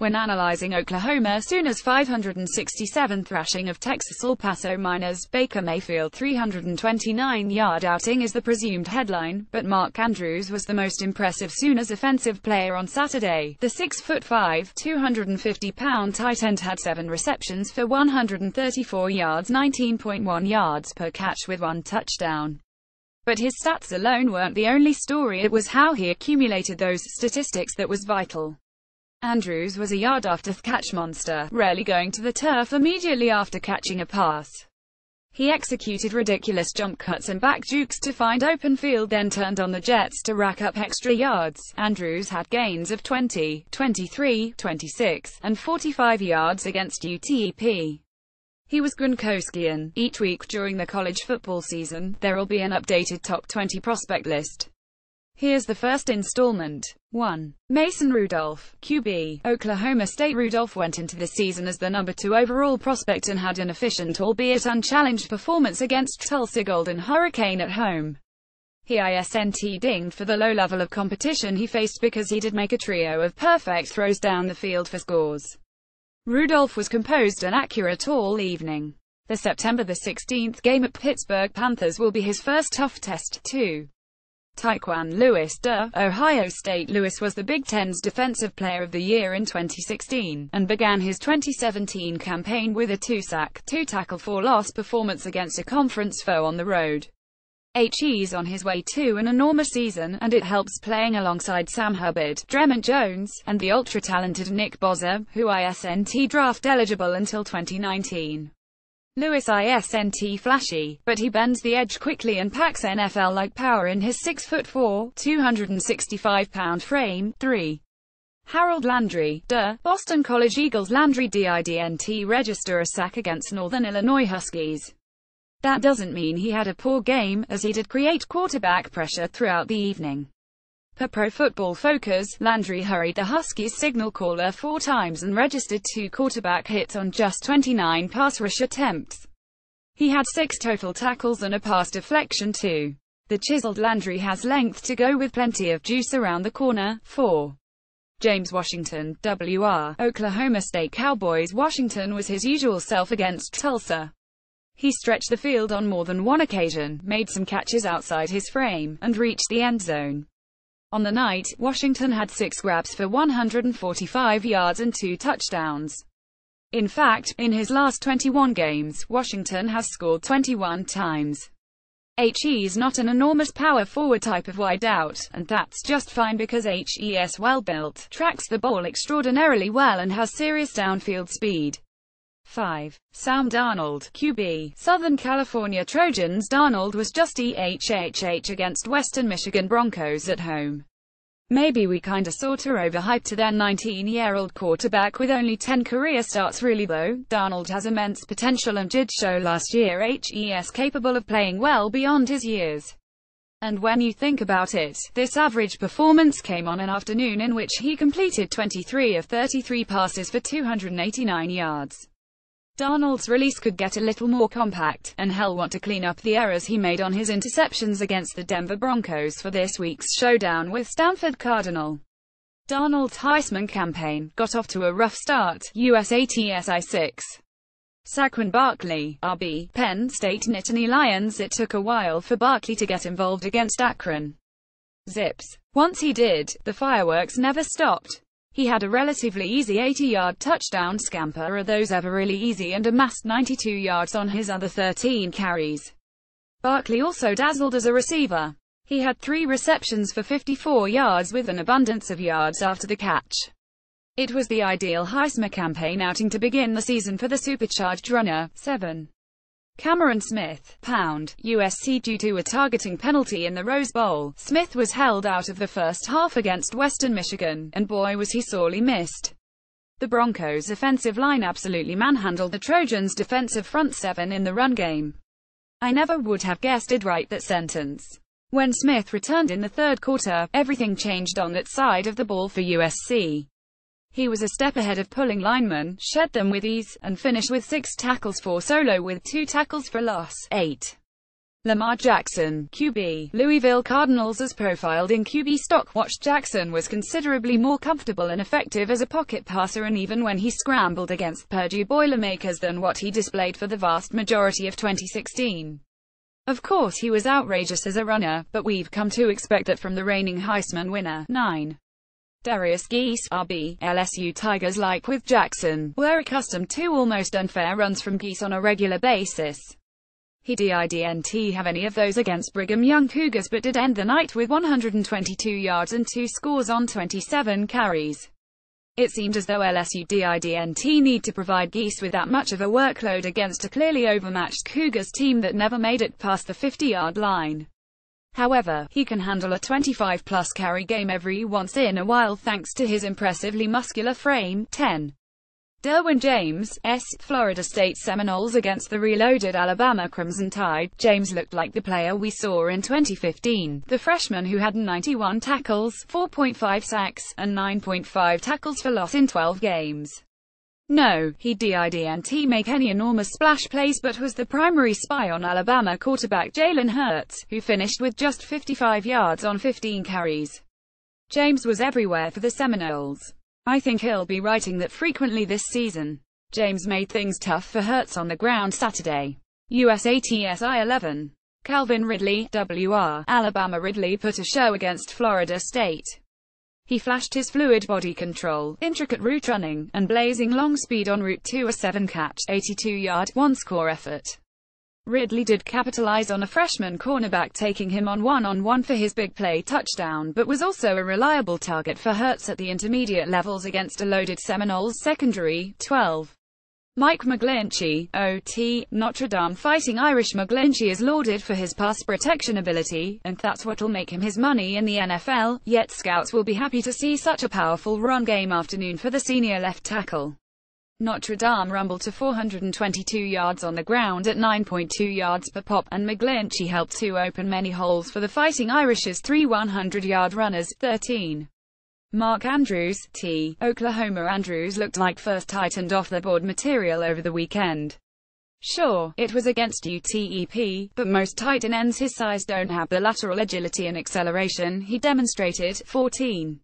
When analyzing Oklahoma Sooners' 567 thrashing of Texas El Paso Miners, Baker Mayfield's 329-yard outing is the presumed headline, but Mark Andrews was the most impressive Sooners offensive player on Saturday. The 6'5", 250-pound tight end had 7 receptions for 134 yards, 19.1 yards per catch with 1 touchdown. But his stats alone weren't the only story, it was how he accumulated those statistics that was vital. Andrews was a yard-after-catch monster, rarely going to the turf immediately after catching a pass. He executed ridiculous jump cuts and back jukes to find open field, then turned on the jets to rack up extra yards. Andrews had gains of 20, 23, 26, and 45 yards against UTEP. He was Gronkowskian. Each week during the college football season, there'll be an updated top 20 prospect list. Here's the first installment. 1. Mason Rudolph, QB, Oklahoma State. Rudolph went into the season as the number 2 overall prospect and had an efficient albeit unchallenged performance against Tulsa Golden Hurricane at home. He isn't dinged for the low level of competition he faced because he did make a trio of perfect throws down the field for scores. Rudolph was composed and accurate all evening. The September 16th game at Pittsburgh Panthers will be his first tough test, too. Tyquan Lewis, Ohio State. Lewis was the Big Ten's Defensive Player of the Year in 2016, and began his 2017 campaign with a 2-sack, 2-tackle for loss performance against a conference foe on the road. He's on his way to an enormous season, and it helps playing alongside Sam Hubbard, Dremont Jones, and the ultra-talented Nick Bosa, who isn't draft eligible until 2019. Lewis isn't flashy, but he bends the edge quickly and packs NFL-like power in his 6'4", 265-pound frame. 3. Harold Landry, Boston College Eagles. Landry didn't register a sack against Northern Illinois Huskies. That doesn't mean he had a poor game, as he did create quarterback pressure throughout the evening. Per Pro Football Focus, Landry hurried the Huskies' signal caller 4 times and registered 2 quarterback hits on just 29 pass rush attempts. He had 6 total tackles and a pass deflection too. The chiseled Landry has length to go with plenty of juice around the corner. 4. James Washington, WR, Oklahoma State Cowboys. Washington was his usual self against Tulsa. He stretched the field on more than one occasion, made some catches outside his frame, and reached the end zone. On the night, Washington had 6 grabs for 145 yards and 2 touchdowns. In fact, in his last 21 games, Washington has scored 21 times. He's not an enormous power forward type of wideout, and that's just fine because he's well built, tracks the ball extraordinarily well and has serious downfield speed. 5. Sam Darnold, QB, Southern California Trojans. Darnold was just against Western Michigan Broncos at home. Maybe we kinda sorta overhyped their 19-year-old quarterback with only 10 career starts. Really though, Darnold has immense potential and did show last year he's capable of playing well beyond his years. And when you think about it, this average performance came on an afternoon in which he completed 23 of 33 passes for 289 yards. Darnold's release could get a little more compact, and he'll want to clean up the errors he made on his interceptions against the Denver Broncos for this week's showdown with Stanford Cardinal. Darnold's Heisman campaign got off to a rough start. USATSI 6. Saquon Barkley, RB, Penn State Nittany Lions. It took a while for Barkley to get involved against Akron. Zips. Once he did, the fireworks never stopped. He had a relatively easy 80-yard touchdown scamper. Are those ever really easy? And amassed 92 yards on his other 13 carries. Barkley also dazzled as a receiver. He had 3 receptions for 54 yards with an abundance of yards after the catch. It was the ideal Heisman campaign outing to begin the season for the supercharged runner. 7. Cameron Smith, Pound, USC. Due to a targeting penalty in the Rose Bowl, Smith was held out of the first half against Western Michigan, and boy was he sorely missed. The Broncos' offensive line absolutely manhandled the Trojans' defensive front 7 in the run game. I never would have guessed it. Right, that sentence. When Smith returned in the third quarter, everything changed on that side of the ball for USC. He was a step ahead of pulling linemen, shed them with ease, and finished with 6 tackles for solo with 2 tackles for loss. 8. Lamar Jackson, QB, Louisville Cardinals. As profiled in QB Stock Watch, Jackson was considerably more comfortable and effective as a pocket passer and even when he scrambled against Purdue Boilermakers than what he displayed for the vast majority of 2016. Of course he was outrageous as a runner, but we've come to expect that from the reigning Heisman winner. 9. Darius Geese, RB, LSU Tigers. Like with Jackson, were accustomed to almost unfair runs from Geese on a regular basis. He didn't have any of those against Brigham Young Cougars but did end the night with 122 yards and 2 scores on 27 carries. It seemed as though LSU didn't need to provide Geese with that much of a workload against a clearly overmatched Cougars team that never made it past the 50-yard line. However, he can handle a 25-plus carry game every once in a while thanks to his impressively muscular frame. 10. Derwin James, Florida State Seminoles against the reloaded Alabama Crimson Tide. James looked like the player we saw in 2015, the freshman who had 91 tackles, 4.5 sacks, and 9.5 tackles for loss in 12 games. No, he didn't make any enormous splash plays but was the primary spy on Alabama quarterback Jalen Hurts, who finished with just 55 yards on 15 carries. James was everywhere for the Seminoles. I think he'll be writing that frequently this season. James made things tough for Hurts on the ground Saturday. USATSI 11. Calvin Ridley, WR, Alabama. Ridley put a show against Florida State. He flashed his fluid body control, intricate route running, and blazing long speed en route to a 7-catch, 82-yard, 1-score effort. Ridley did capitalize on a freshman cornerback taking him on one-on-one for his big play touchdown, but was also a reliable target for Hurts at the intermediate levels against a loaded Seminoles secondary. 12. Mike McGlinchey, OT, Notre Dame Fighting Irish. McGlinchey is lauded for his pass protection ability, and that's what'll make him his money in the NFL, yet scouts will be happy to see such a powerful run game afternoon for the senior left tackle. Notre Dame rumbled to 422 yards on the ground at 9.2 yards per pop, and McGlinchey helped to open many holes for the Fighting Irish's 3 100-yard runners. 13. Mark Andrews, T, Oklahoma. Andrews looked like first tight and off-the-board material over the weekend. Sure, it was against UTEP, but most tight ends his size don't have the lateral agility and acceleration he demonstrated. 14.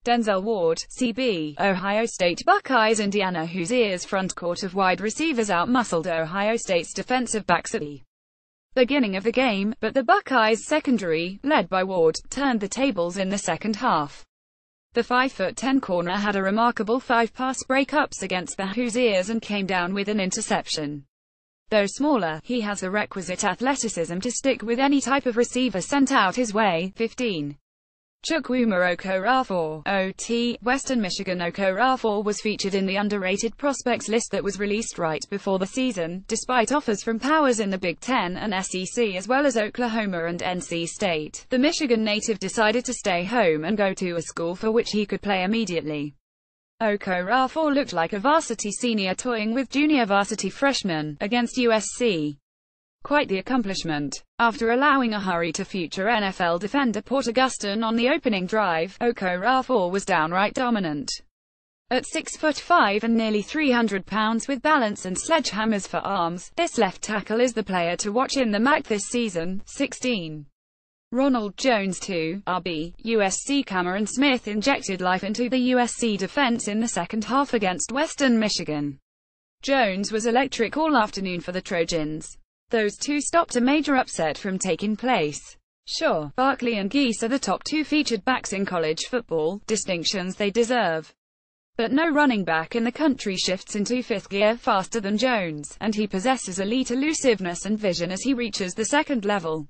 Denzel Ward, CB, Ohio State Buckeyes. Indiana Hoosiers front court of wide receivers outmuscled Ohio State's defensive backs at the beginning of the game, but the Buckeyes secondary, led by Ward, turned the tables in the second half. The 5'10" corner had a remarkable 5 pass breakups against the Hoosiers and came down with an interception. Though smaller, he has the requisite athleticism to stick with any type of receiver sent out his way. 15. Chukwuma Okorafor, OT, Western Michigan. Okorafor was featured in the underrated prospects list that was released right before the season, despite offers from powers in the Big Ten and SEC as well as Oklahoma and NC State. The Michigan native decided to stay home and go to a school for which he could play immediately. Okorafor looked like a varsity senior toying with junior varsity freshmen against USC. Quite the accomplishment. After allowing a hurry to future NFL defender Port Augustin on the opening drive, Okorafor was downright dominant. At 6'5" and nearly 300 pounds with balance and sledgehammers for arms, this left tackle is the player to watch in the MAC this season. 16. Ronald Jones II, RB, USC. Cameron Smith injected life into the USC defense in the second half against Western Michigan. Jones was electric all afternoon for the Trojans. Those two stopped a major upset from taking place. Sure, Barkley and Geese are the top 2 featured backs in college football, distinctions they deserve. But no running back in the country shifts into 5th gear faster than Jones, and he possesses elite elusiveness and vision as he reaches the second level.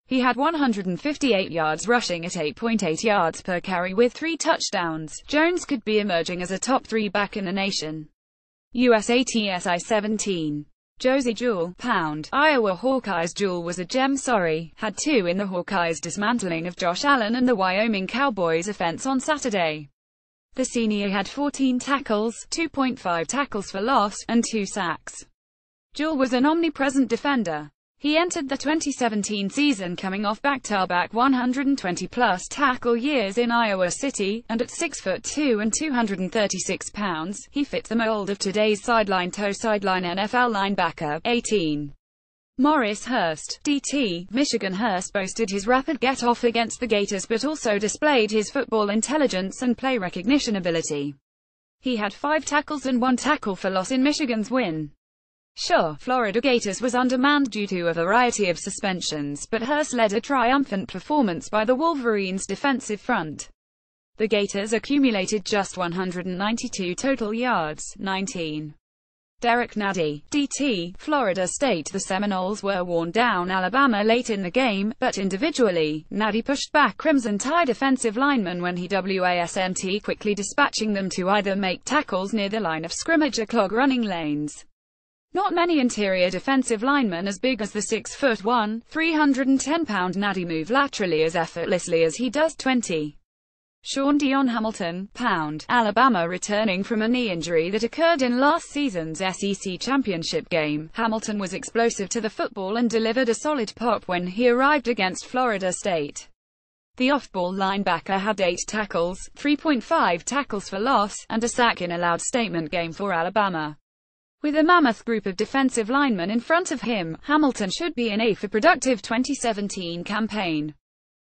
He had 158 yards rushing at 8.8 yards per carry with 3 touchdowns. Jones could be emerging as a top 3 back in the nation. USATSI 17. Josie Jewell, Pound, Iowa Hawkeyes. Jewell was a gem. Had 2 in the Hawkeyes' dismantling of Josh Allen and the Wyoming Cowboys offense on Saturday. The senior had 14 tackles, 2.5 tackles for loss, and 2 sacks. Jewell was an omnipresent defender. He entered the 2017 season coming off back-to-back 120-plus tackle years in Iowa City, and at 6'2" and 236 pounds, he fit the mold of today's sideline-to-sideline NFL linebacker. 18. Maurice Hurst, DT, Michigan. Hurst boasted his rapid get-off against the Gators but also displayed his football intelligence and play recognition ability. He had 5 tackles and 1 tackle for loss in Michigan's win. Sure, Florida Gators was undermanned due to a variety of suspensions, but Hurst led a triumphant performance by the Wolverines' defensive front. The Gators accumulated just 192 total yards, 19. Derek Nady, DT, Florida State. The Seminoles were worn down Alabama late in the game, but individually, Nady pushed back Crimson Tide defensive linemen when he wasn't, quickly dispatching them to either make tackles near the line of scrimmage or clog running lanes. Not many interior defensive linemen as big as the 6'1", 310-pound Nady move laterally as effortlessly as he does 20. Sean Dion Hamilton, pound, Alabama. Returning from a knee injury that occurred in last season's SEC championship game, Hamilton was explosive to the football and delivered a solid pop when he arrived against Florida State. The off-ball linebacker had 8 tackles, 3.5 tackles for loss, and a sack in a loud statement game for Alabama. With a mammoth group of defensive linemen in front of him, Hamilton should be an A for productive 2017 campaign.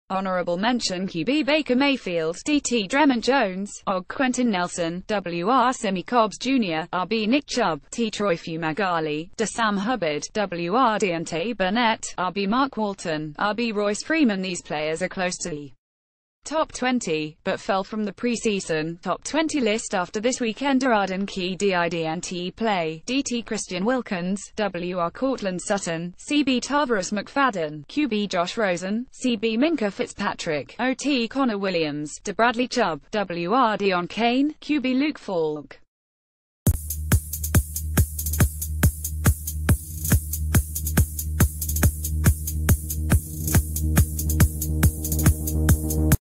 Honorable mention QB Baker Mayfield, DT Dremont Jones, OG Quentin Nelson, WR Simi Cobbs Jr., RB Nick Chubb, T Troy Fumagalli, De Sam Hubbard, WR Deontay Burnett, RB Mark Walton, RB Royce Freeman. These players are close to the top 20, but fell from the preseason top 20 list after this weekend. Arden Key didn't play, DT Christian Wilkins, WR Cortland Sutton, CB Tavares McFadden, QB Josh Rosen, CB Minka Fitzpatrick, OT Connor Williams, De Bradley Chubb, WR Deion Kane, QB Luke Falk.